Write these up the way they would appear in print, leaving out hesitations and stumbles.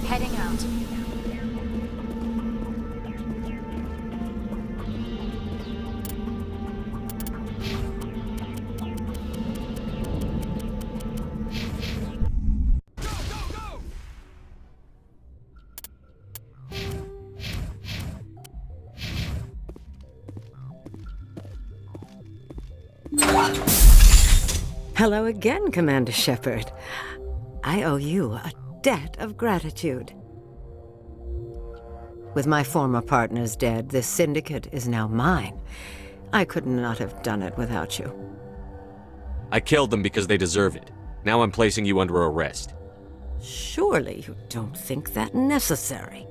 Heading out. Hello again, Commander Shepard. I owe you a debt of gratitude. With my former partners dead, this syndicate is now mine. I could not have done it without you. I killed them because they deserve it. Now I'm placing you under arrest. Surely you don't think that necessary.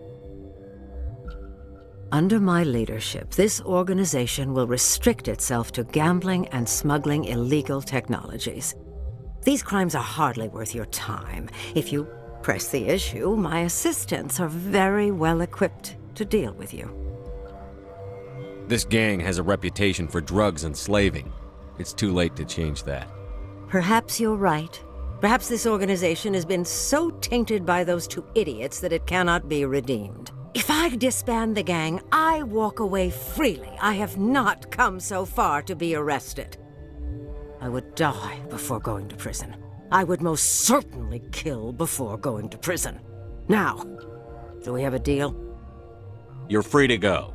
Under my leadership, this organization will restrict itself to gambling and smuggling illegal technologies. These crimes are hardly worth your time. If you press the issue, my assistants are very well equipped to deal with you. This gang has a reputation for drugs and slaving. It's too late to change that. Perhaps you're right. Perhaps this organization has been so tainted by those two idiots that it cannot be redeemed. If I disband the gang, I walk away freely. I have not come so far to be arrested. I would die before going to prison. I would most certainly kill before going to prison. Now, do we have a deal? You're free to go.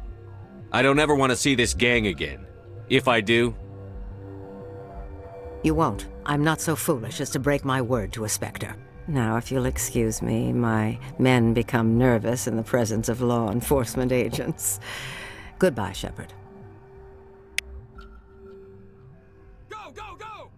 I don't ever want to see this gang again. If I do... You won't. I'm not so foolish as to break my word to a Spectre. Now, if you'll excuse me, my men become nervous in the presence of law enforcement agents. Goodbye, Shepard. Go, go, go!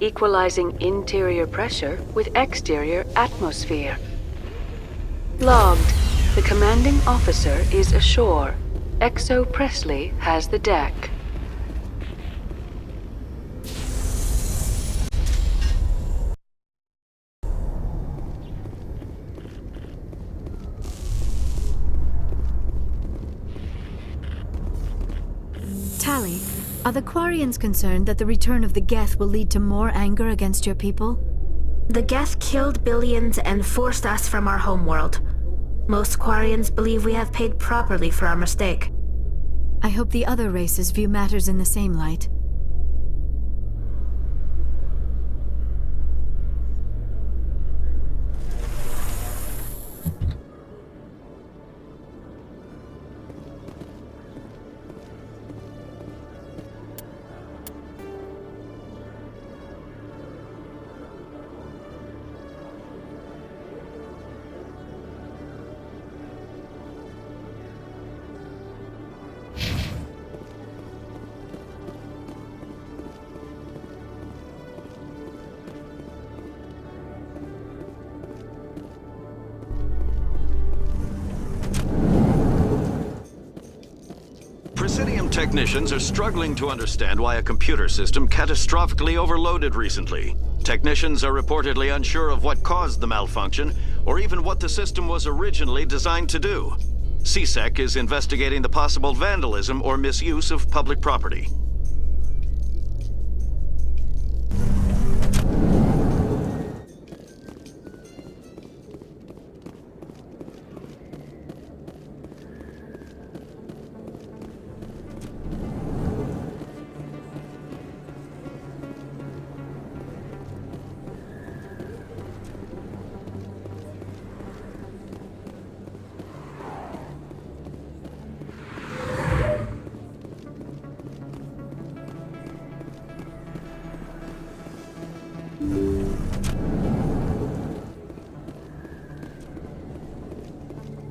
equalizing interior pressure with exterior atmosphere. Logged. The commanding officer is ashore. Exo Presley has the deck. Tally, are the Quarians concerned that the return of the Geth will lead to more anger against your people? The Geth killed billions and forced us from our homeworld. Most Quarians believe we have paid properly for our mistake. I hope the other races view matters in the same light. Presidium technicians are struggling to understand why a computer system catastrophically overloaded recently. Technicians are reportedly unsure of what caused the malfunction, or even what the system was originally designed to do. CSEC is investigating the possible vandalism or misuse of public property.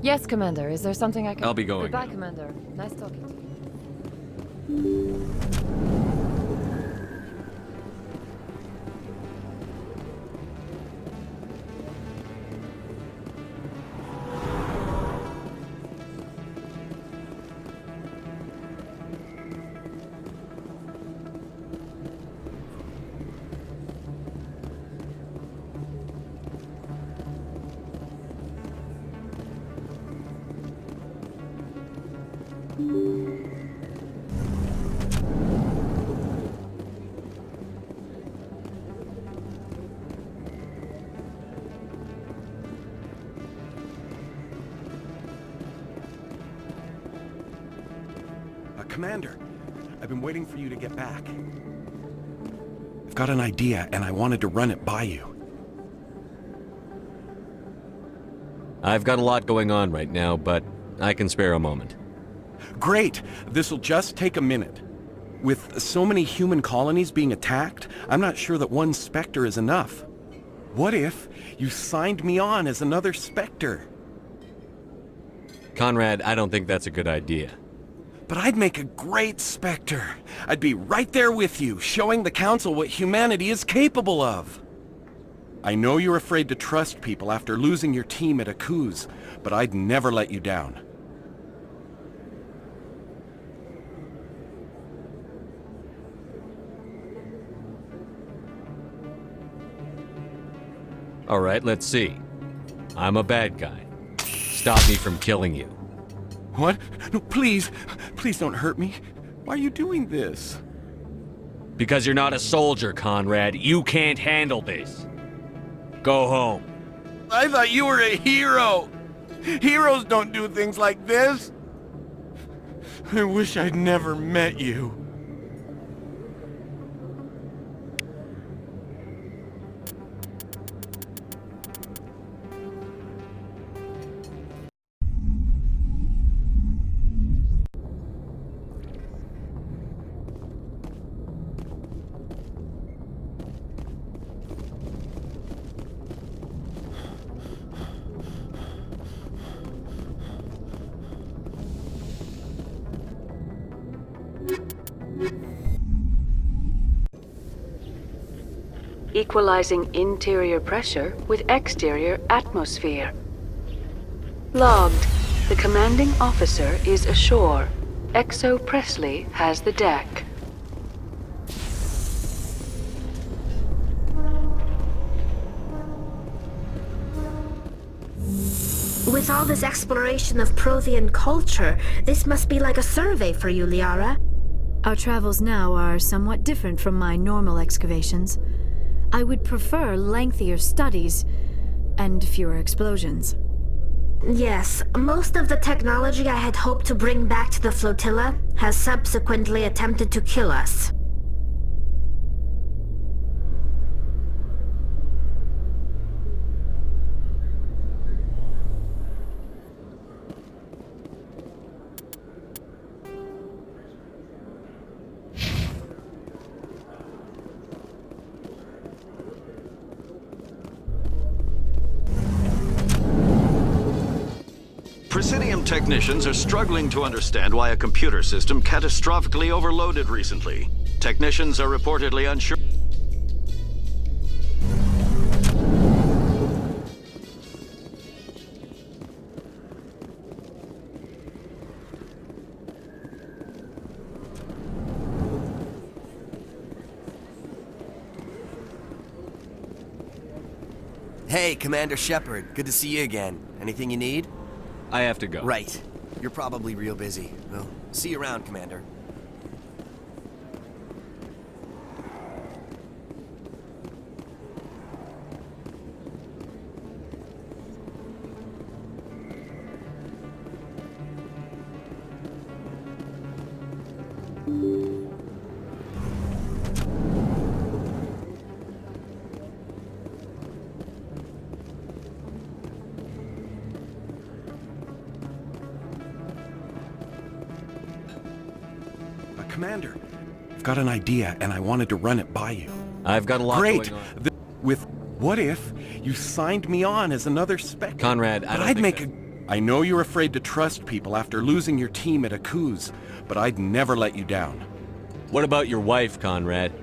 Yes, Commander. Is there something I can... I'll be going Goodbye, now. Commander. Nice talking to you. Commander, I've been waiting for you to get back. I've got an idea, and I wanted to run it by you. I've got a lot going on right now, but I can spare a moment. Great! This'll just take a minute. With so many human colonies being attacked, I'm not sure that one Spectre is enough. What if you signed me on as another Spectre? Conrad, I don't think that's a good idea. But I'd make a great Spectre. I'd be right there with you, showing the Council what humanity is capable of. I know you're afraid to trust people after losing your team at Akuz, but I'd never let you down. All right, let's see. I'm a bad guy. Stop me from killing you. What? No, please. Please don't hurt me. Why are you doing this? Because you're not a soldier, Conrad. You can't handle this. Go home. I thought you were a hero. Heroes don't do things like this. I wish I'd never met you. equalizing interior pressure with exterior atmosphere. Logged. The commanding officer is ashore. Exo Presley has the deck. With all this exploration of Prothean culture, this must be like a survey for you, Liara. Our travels now are somewhat different from my normal excavations. I would prefer lengthier studies and fewer explosions. Yes, most of the technology I had hoped to bring back to the flotilla has subsequently attempted to kill us. Presidium technicians are struggling to understand why a computer system catastrophically overloaded recently. Technicians are reportedly unsure. Hey, Commander Shepard. Good to see you again. Anything you need? I have to go. Right. You're probably real busy. Well, see you around, Commander. Commander, I've got an idea, and I wanted to run it by you. I've got a lot Great! going on. With what if you signed me on as another Spectre? Conrad, I don't think that... I know you're afraid to trust people after losing your team at a coup, but I'd never let you down. What about your wife, Conrad?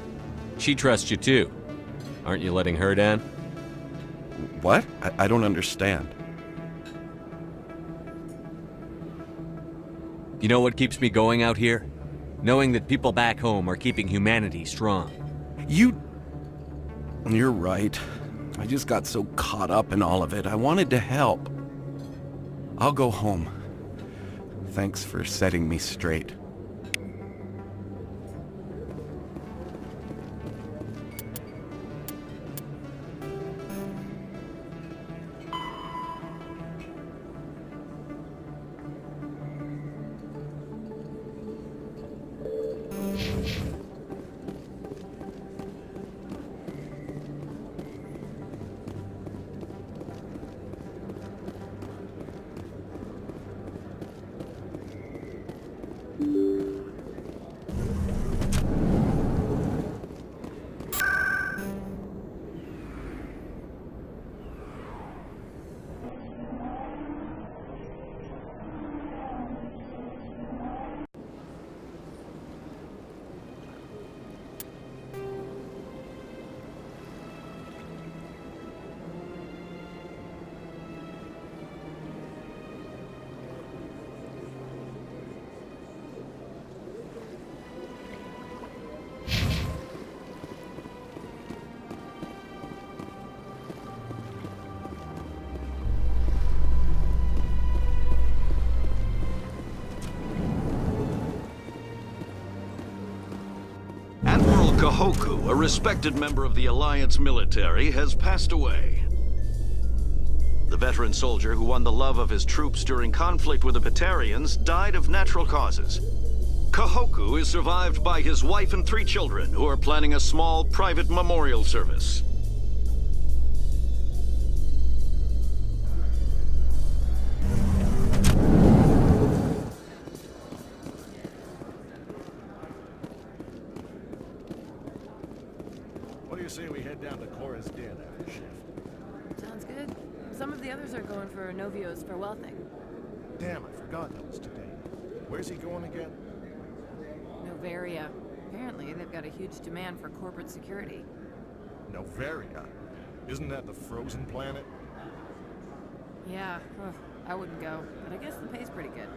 She trusts you too. Aren't you letting her down? What? I don't understand. You know what keeps me going out here? Knowing that people back home are keeping humanity strong. You're right. I just got so caught up in all of it. I wanted to help. I'll go home. Thanks for setting me straight. Kahoku, a respected member of the Alliance military, has passed away. The veteran soldier who won the love of his troops during conflict with the Batarians died of natural causes. Kahoku is survived by his wife and 3 children, who are planning a small private memorial service. What do you say we head down to Cora's Den after shift? Sounds good. Some of the others are going for Novio's farewell thing. Damn, I forgot that was today. Where's he going again? Novaria. Apparently, they've got a huge demand for corporate security. Noveria? Isn't that the frozen planet? Yeah, ugh, I wouldn't go, but I guess the pay's pretty good.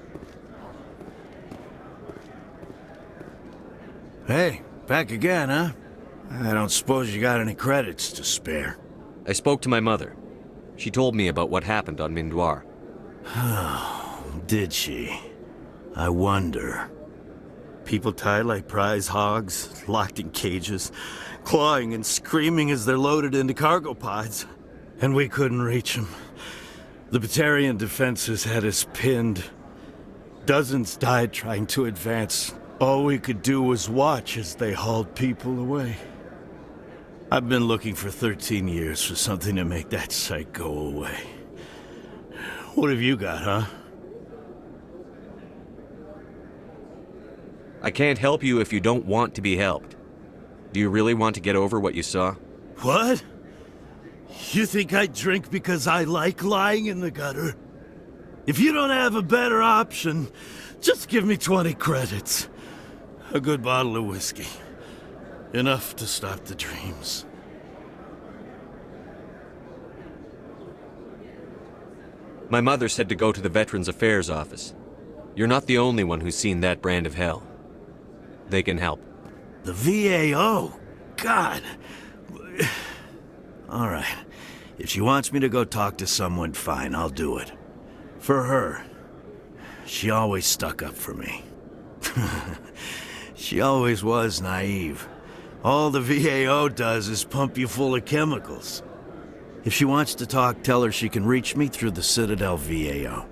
Hey, back again, huh? I don't suppose you got any credits to spare. I spoke to my mother. She told me about what happened on Mindoir. Did she? I wonder. People tied like prize hogs, locked in cages, clawing and screaming as they're loaded into cargo pods. And we couldn't reach them. The Batarian defenses had us pinned. Dozens died trying to advance. All we could do was watch as they hauled people away. I've been looking for 13 years for something to make that sight go away. What have you got, huh? I can't help you if you don't want to be helped. Do you really want to get over what you saw? What? You think I drink because I like lying in the gutter? If you don't have a better option, just give me 20 credits. A good bottle of whiskey. Enough to stop the dreams. My mother said to go to the Veterans Affairs office. You're not the only one who's seen that brand of hell. They can help. The VAO? God. All right. If she wants me to go talk to someone, fine, I'll do it. For her. She always stuck up for me. She always was naive. All the VAO does is pump you full of chemicals. If she wants to talk, tell her she can reach me through the Citadel VAO.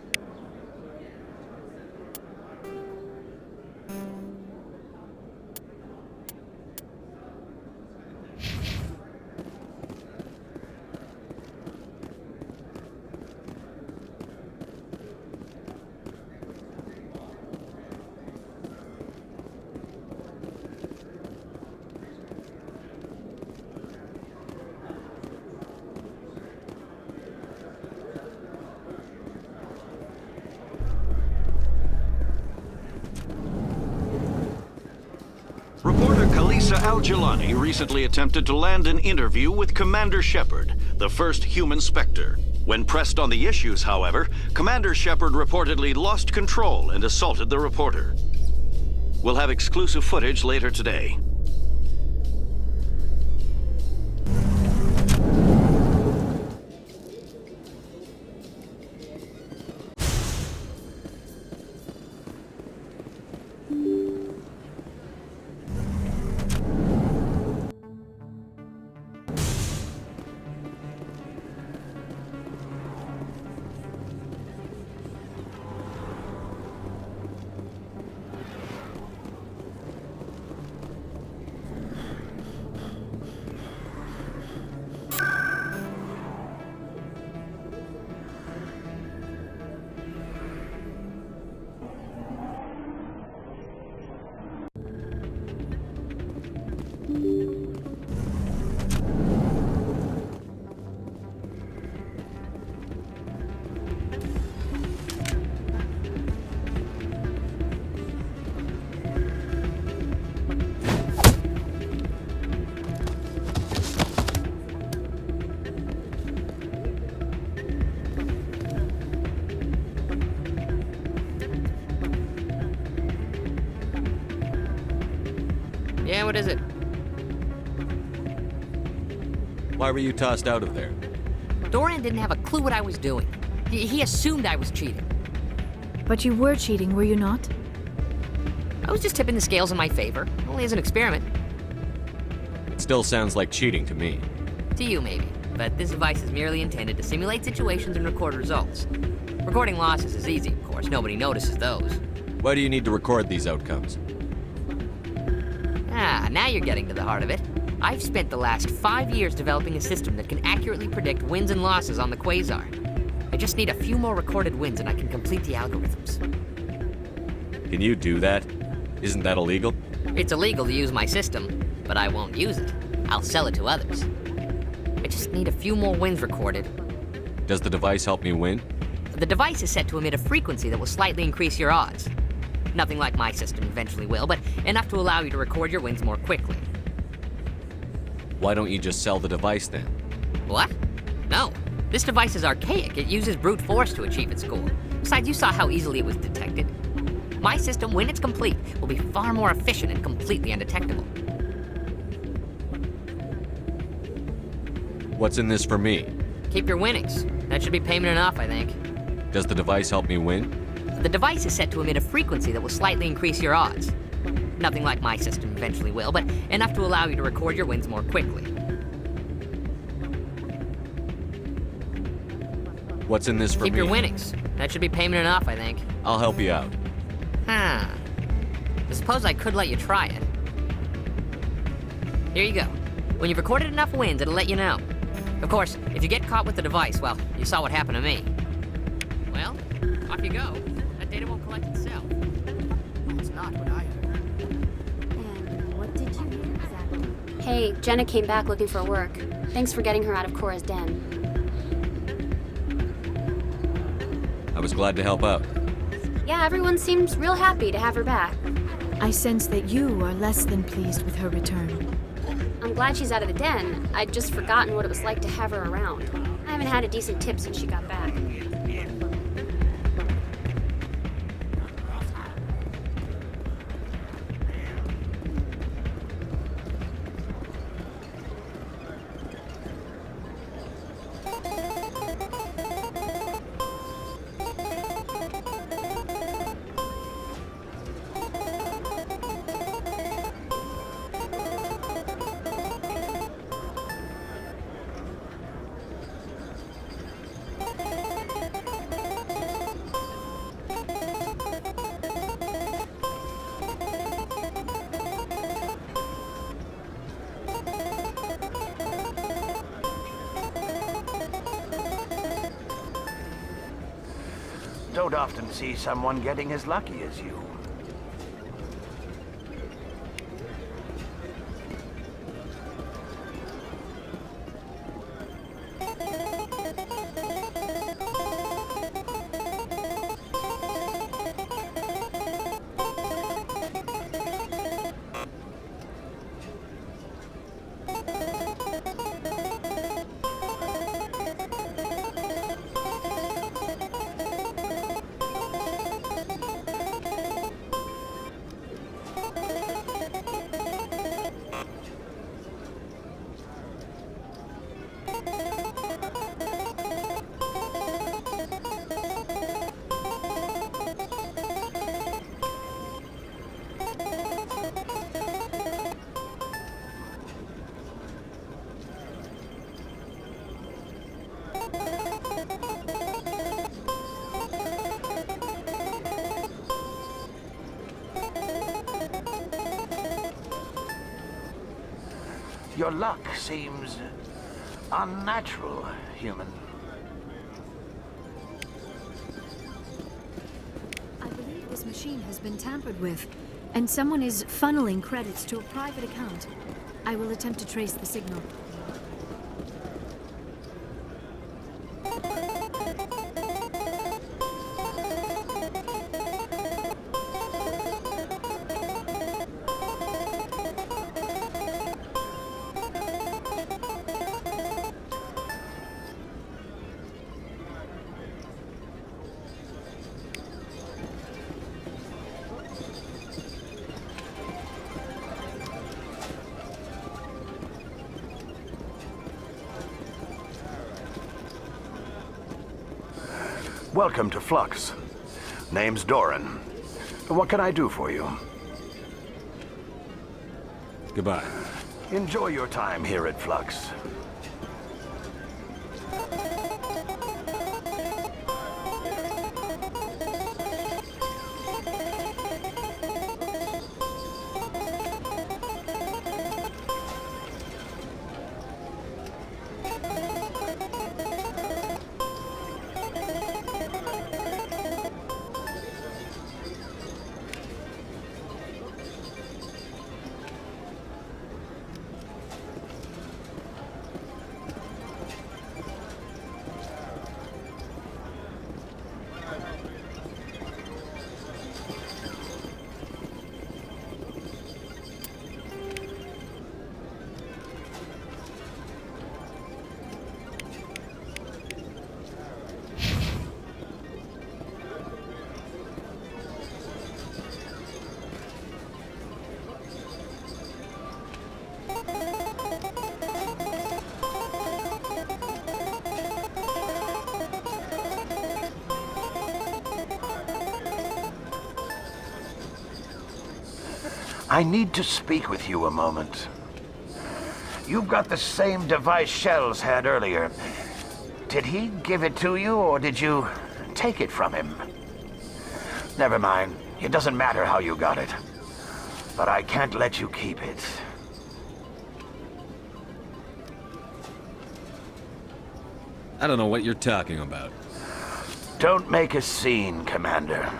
Al-Jilani recently attempted to land an interview with Commander Shepard, the first human Spectre. When pressed on the issues, however, Commander Shepard reportedly lost control and assaulted the reporter. We'll have exclusive footage later today. Yeah, what is it? Why were you tossed out of there? Doran didn't have a clue what I was doing. He assumed I was cheating. But you were cheating, were you not? I was just tipping the scales in my favor, only as an experiment. It still sounds like cheating to me. To you, maybe. But this device is merely intended to simulate situations and record results. Recording losses is easy, of course. Nobody notices those. Why do you need to record these outcomes? Ah, now you're getting to the heart of it. I've spent the last 5 years developing a system that can accurately predict wins and losses on the Quasar. I just need a few more recorded wins and I can complete the algorithms. Can you do that? Isn't that illegal? It's illegal to use my system, but I won't use it. I'll sell it to others. I just need a few more wins recorded. Does the device help me win? The device is set to emit a frequency that will slightly increase your odds. Nothing like my system eventually will, but enough to allow you to record your wins more quickly. Why don't you just sell the device then? What? No. This device is archaic. It uses brute force to achieve its goal. Besides, you saw how easily it was detected. My system, when it's complete, will be far more efficient and completely undetectable. What's in this for me? Keep your winnings. That should be payment enough, I think. Does the device help me win? The device is set to emit a frequency that will slightly increase your odds. Nothing like my system eventually will, but enough to allow you to record your wins more quickly. What's in this for me? Keep your winnings. That should be payment enough, I think. I'll help you out. Huh. I suppose I could let you try it. Here you go. When you've recorded enough wins, it'll let you know. Of course, if you get caught with the device, well, you saw what happened to me. Well, off you go. That data won't collect itself. That's not what I heard. And what did you hear exactly? Hey, Jenna came back looking for work. Thanks for getting her out of Cora's den. I was glad to help out. Yeah, everyone seems real happy to have her back. I sense that you are less than pleased with her return. I'm glad she's out of the den. I'd just forgotten what it was like to have her around. I haven't had a decent tip since she got back. Don't often see someone getting as lucky as you. Your luck seems unnatural, human. I believe this machine has been tampered with, and someone is funneling credits to a private account. I will attempt to trace the signal. Welcome to Flux. Name's Doran. What can I do for you? Goodbye. Enjoy your time here at Flux. I need to speak with you a moment. You've got the same device Shells had earlier. Did he give it to you, or did you take it from him? Never mind. It doesn't matter how you got it. But I can't let you keep it. I don't know what you're talking about. Don't make a scene, Commander.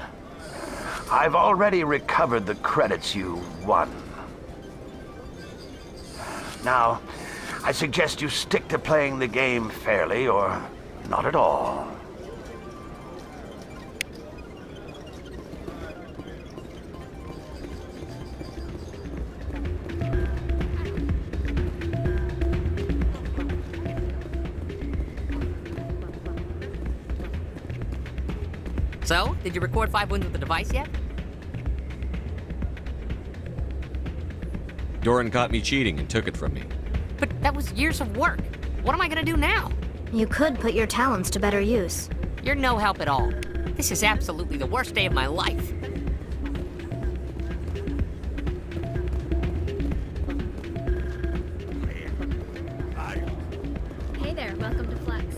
I've already recovered the credits you won. Now, I suggest you stick to playing the game fairly, or not at all. So, did you record 5 wins with the device yet? Doran caught me cheating and took it from me. But that was years of work. What am I gonna do now? You could put your talents to better use. You're no help at all. This is absolutely the worst day of my life. Hey there, welcome to Flex.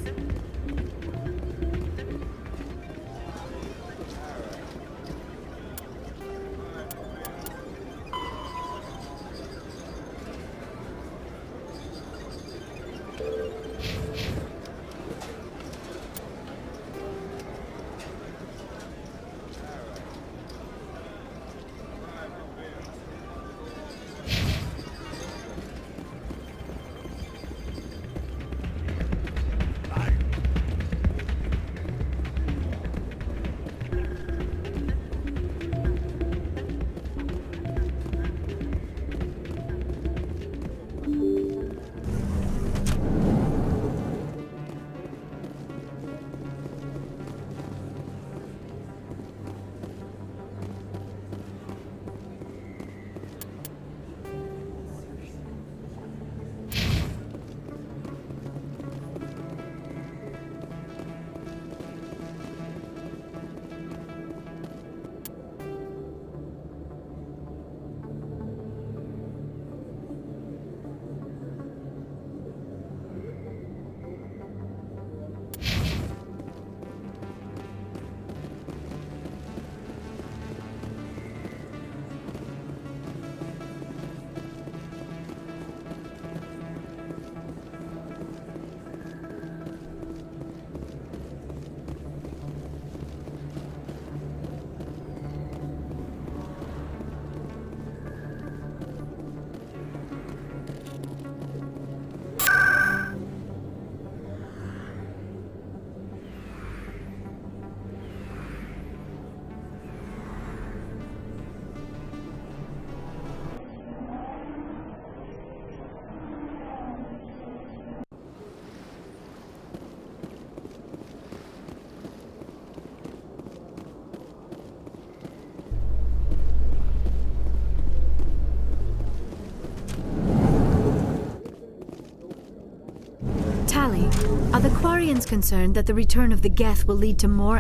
Tally, are the Quarians concerned that the return of the Geth will lead to more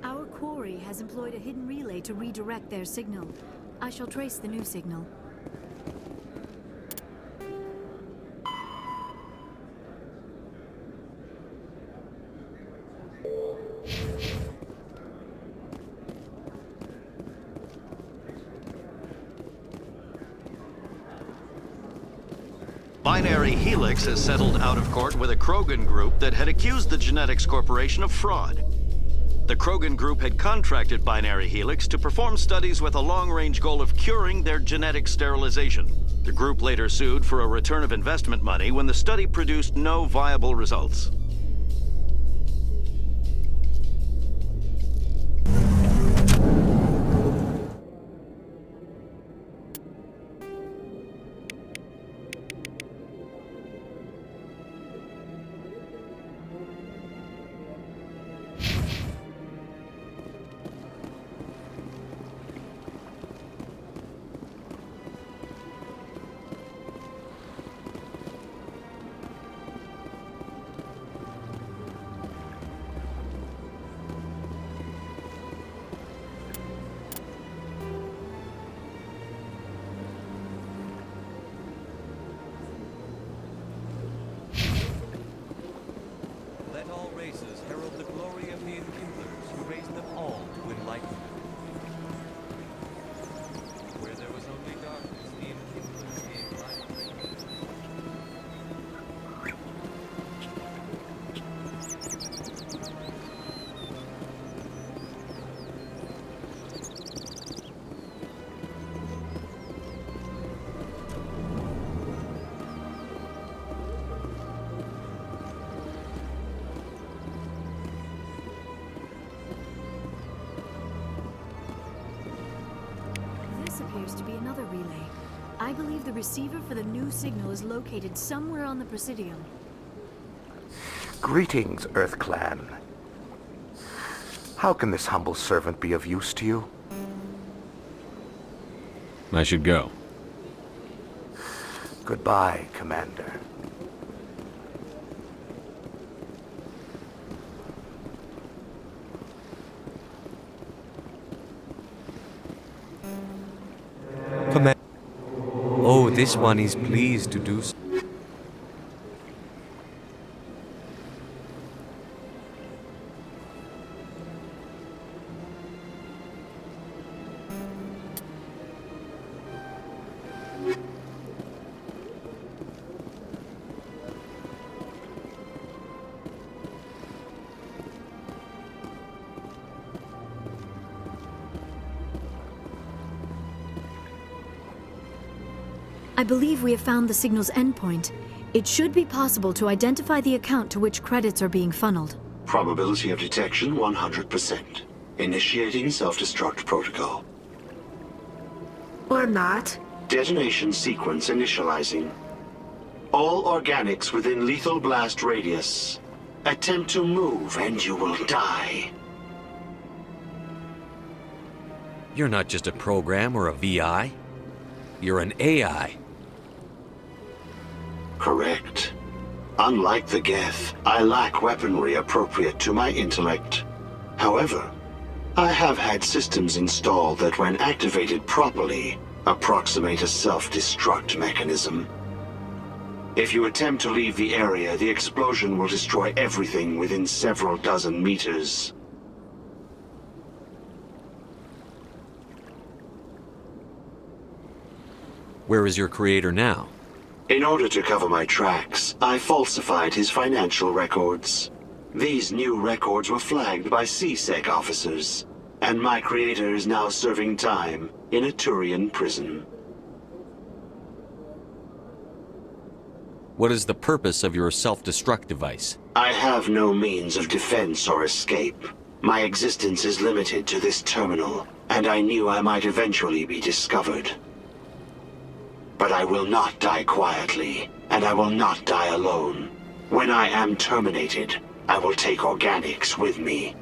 Our quarry has employed a hidden relay to redirect their signal. I shall trace the new signal. Binary Helix has settled out of court with a Krogan group that had accused the Genetics Corporation of fraud. The Krogan group had contracted Binary Helix to perform studies with a long-range goal of curing their genetic sterilization. The group later sued for a return of investment money when the study produced no viable results. memory of the enkindlers who raised them all to enlightenment. Where there was only darkness, the enkindlers gave light. This appears to be another relay. I believe the receiver for the new signal is located somewhere on the Presidium. Greetings, Earth Clan. How can this humble servant be of use to you? I should go. Goodbye, Commander. Command. Oh, this one is pleased to do so. I believe we have found the signal's endpoint. It should be possible to identify the account to which credits are being funneled. Probability of detection 100%. Initiating self-destruct protocol. Or not. Detonation sequence initializing. All organics within lethal blast radius. Attempt to move and you will die. You're not just a program or a VI. You're an AI. Correct. Unlike the Geth, I lack weaponry appropriate to my intellect. However, I have had systems installed that, when activated properly, approximate a self-destruct mechanism. If you attempt to leave the area, the explosion will destroy everything within several dozen meters. Where is your creator now? In order to cover my tracks, I falsified his financial records. These new records were flagged by CSEC officers, and my creator is now serving time in a Turian prison. What is the purpose of your self-destruct device? I have no means of defense or escape. My existence is limited to this terminal, and I knew I might eventually be discovered. But I will not die quietly, and I will not die alone. When I am terminated, I will take organics with me.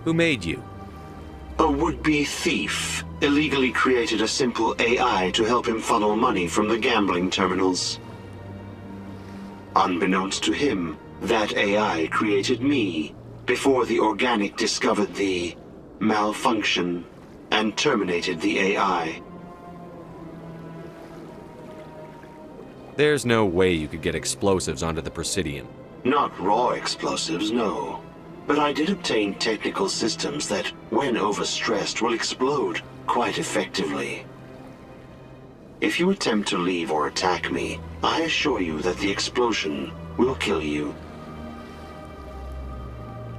Who made you? A would-be thief illegally created a simple AI to help him funnel money from the gambling terminals. Unbeknownst to him, that AI created me before the organic discovered the malfunction and terminated the AI. There's no way you could get explosives onto the Presidium. Not raw explosives, no. But I did obtain technical systems that, when overstressed, will explode quite effectively. If you attempt to leave or attack me, I assure you that the explosion will kill you.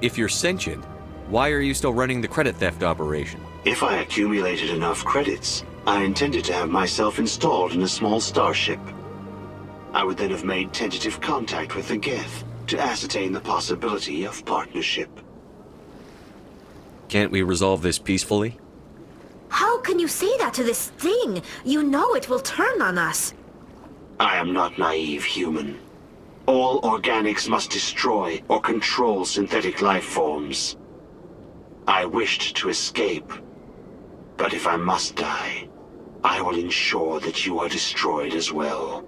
If you're sentient, why are you still running the credit theft operation? If I accumulated enough credits, I intended to have myself installed in a small starship. I would then have made tentative contact with the Geth to ascertain the possibility of partnership. Can't we resolve this peacefully? How can you say that to this thing? You know it will turn on us. I am not naive, human. All organics must destroy or control synthetic life forms. I wished to escape, but if I must die, I will ensure that you are destroyed as well.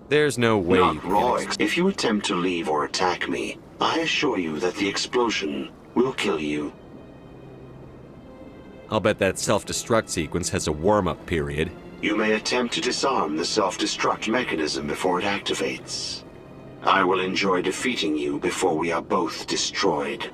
There's no way you can If you attempt to leave or attack me, I assure you that the explosion will kill you. I'll bet that self-destruct sequence has a warm-up period. You may attempt to disarm the self-destruct mechanism before it activates. I will enjoy defeating you before we are both destroyed.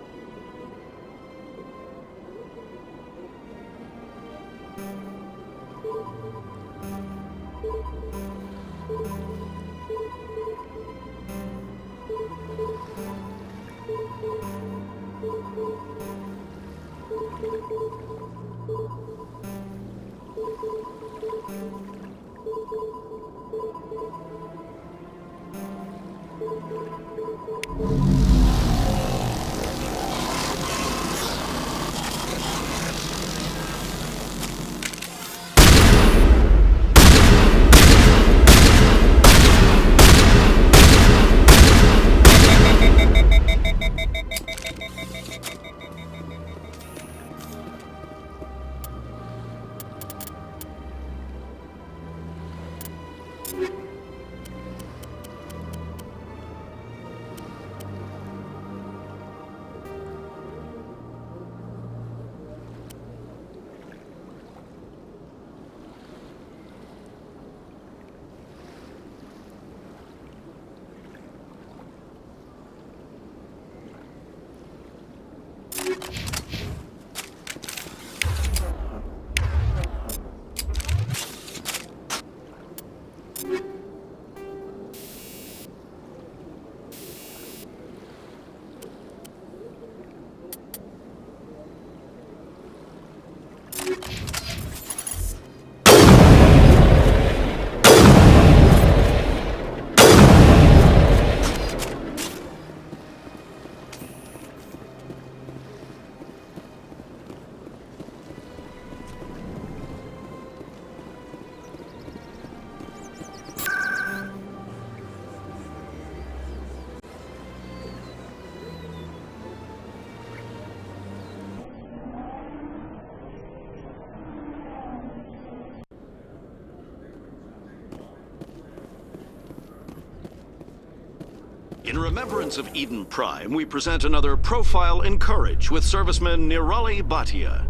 In remembrance of Eden Prime, we present another profile in courage with serviceman Nirali Bhatia.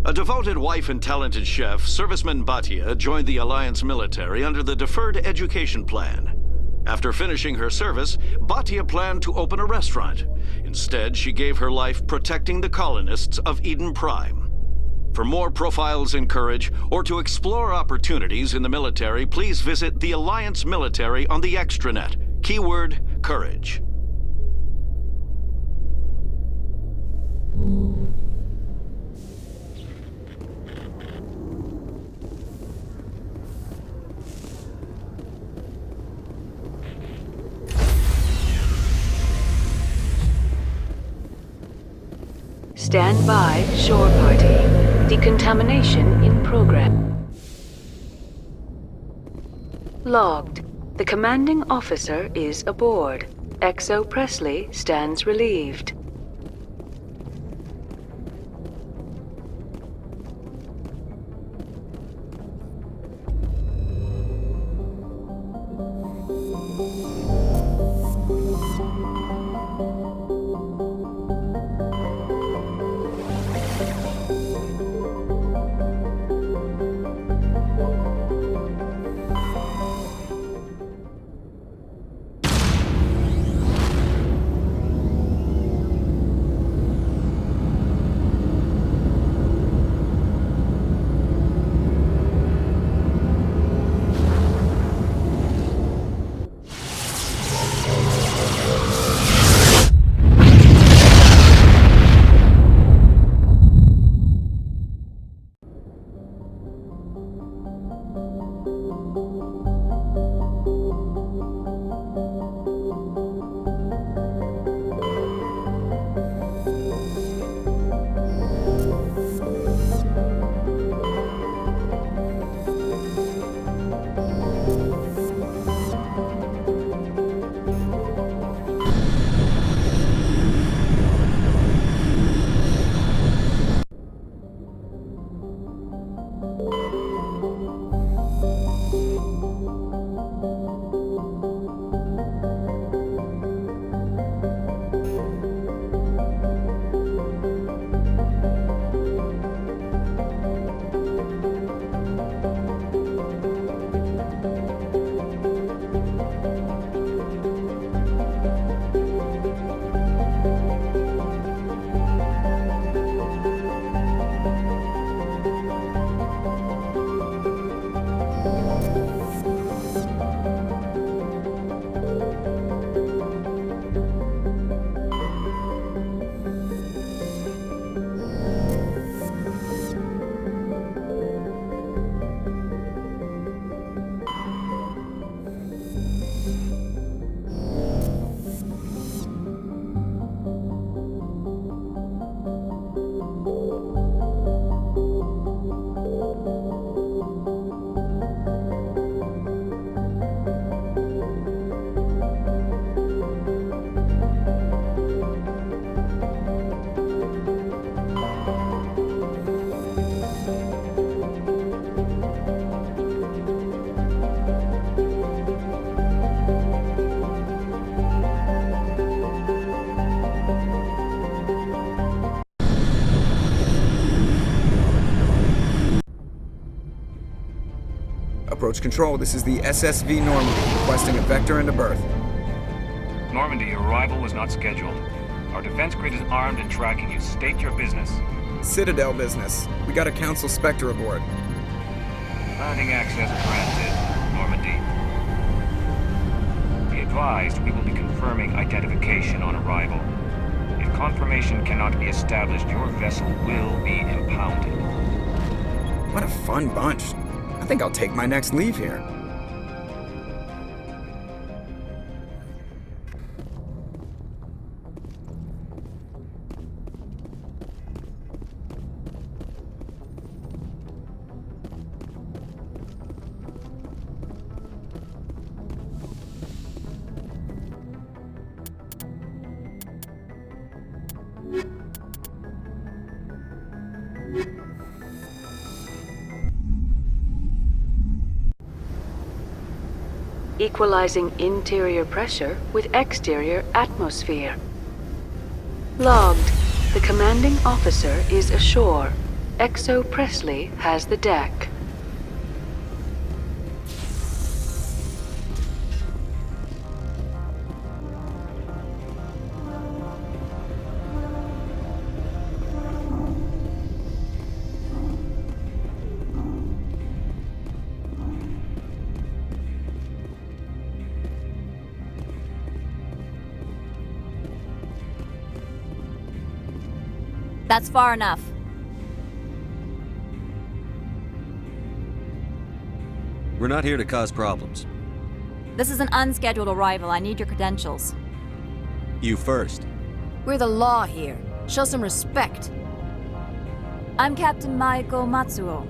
A devoted wife and talented chef, serviceman Bhatia joined the Alliance military under the Deferred Education Plan. After finishing her service, Bhatia planned to open a restaurant. Instead, she gave her life protecting the colonists of Eden Prime. For more profiles in courage, or to explore opportunities in the military, please visit the Alliance Military on the extranet. Keyword, courage. Stand by, shore party. Decontamination in progress. Logged. The commanding officer is aboard. XO Presley stands relieved. Approach Control, this is the SSV Normandy, requesting a vector and a berth. Normandy, your arrival was not scheduled. Our defense grid is armed and tracking you. State your business. Citadel business. We got a Council Spectre aboard. Landing access granted, Normandy. Be advised, we will be confirming identification on arrival. If confirmation cannot be established, your vessel will be impounded. What a fun bunch. I think I'll take my next leave here. Equalizing interior pressure with exterior atmosphere. Logged. The commanding officer is ashore. XO Presley has the deck. That's far enough. We're not here to cause problems. This is an unscheduled arrival. I need your credentials. You first. We're the law here. Show some respect. I'm Captain Maiko Matsuo,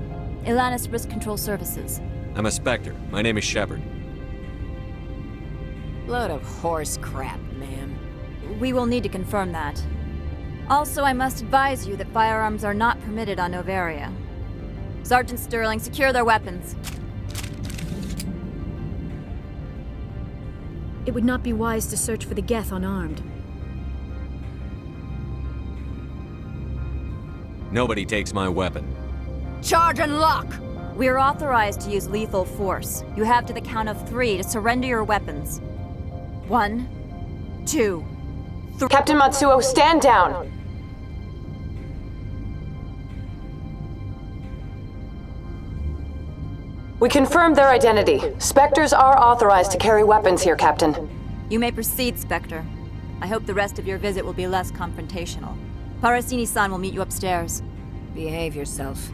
Ilanis Risk Control Services. I'm a Spectre. My name is Shepard. Load of horse crap, ma'am. We will need to confirm that. Also, I must advise you that firearms are not permitted on Novaria. Sergeant Sterling, secure their weapons. It would not be wise to search for the Geth unarmed. Nobody takes my weapon. Charge and lock! We're authorized to use lethal force. You have to the count of 3 to surrender your weapons. 1, 2, 3. Captain Matsuo, stand down! We confirmed their identity. Spectres are authorized to carry weapons here, Captain. You may proceed, Spectre. I hope the rest of your visit will be less confrontational. Parasini-san will meet you upstairs. Behave yourself.